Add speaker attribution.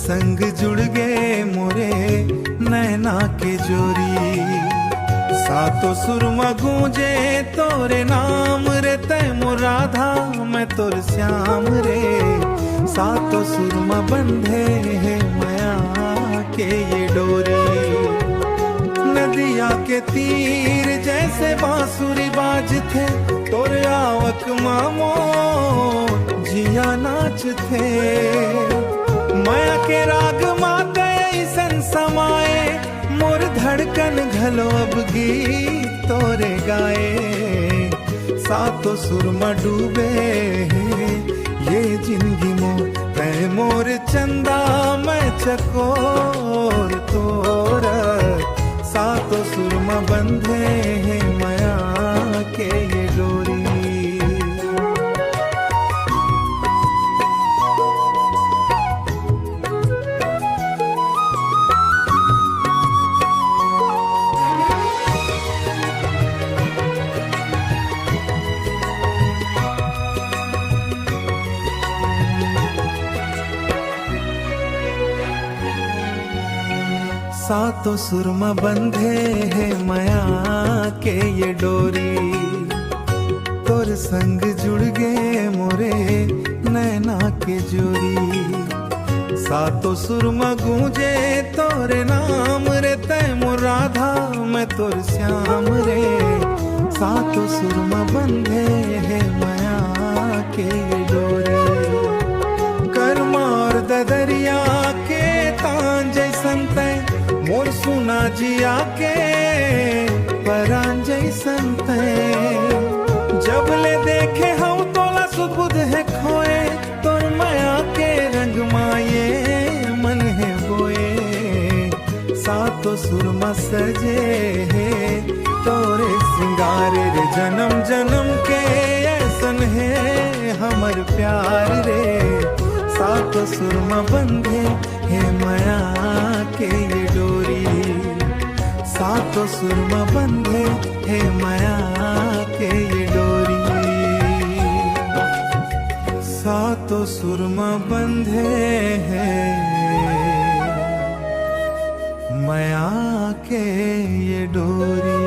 Speaker 1: संग जुड़ गए मोरे नैना के जोरी। सातों सुरमा गूंजे तोरे नाम रे, तै मोर राधा मैं तोर श्याम रे। सातों सुरमा बंधे है माया के ये डोरी। नदिया के तीर जैसे बांसुरी बाज थे, तोरे आवक मामो जिया नाच थे। माया के राग माते ऐसन समाए, मोर धड़कन घलो अब गीत तोरे गाए। सातों सुरमा डूबे ये जिंदगी मोर, तै मोर चंदा मैं चकोर तोरा। सातों सुरमा बंधे हैं माया के ये डोरी। सातों सुरमा बंधे है माया के ये डोरी। तोर संग जुड़ गए मोरे नैना के जोरी। सातों सुरमा गूंजे तोरे नाम रे, तै मोर राधा मैं तोर श्याम रे। सातों सुरमा बंधे है माया के ये डोरी। कर्मा और ददरिया के तान जैसन तै मोर सुना जिया के परान जैसन तै। जब ले देखे हम तोला सुबुध है खोए, तोर माया के रंग माये मन है बोए। सातों सुरमा सजे है तोरे सिंगार रे, जन्म जन्म के ऐसन है हमर प्यार रे। सातों सुरमा बंधे है माया के ये डोरी। सातों सुरमा बंधे है माया के ये डोरी। सातों सुरमा बंधे है माया के ये डोरी।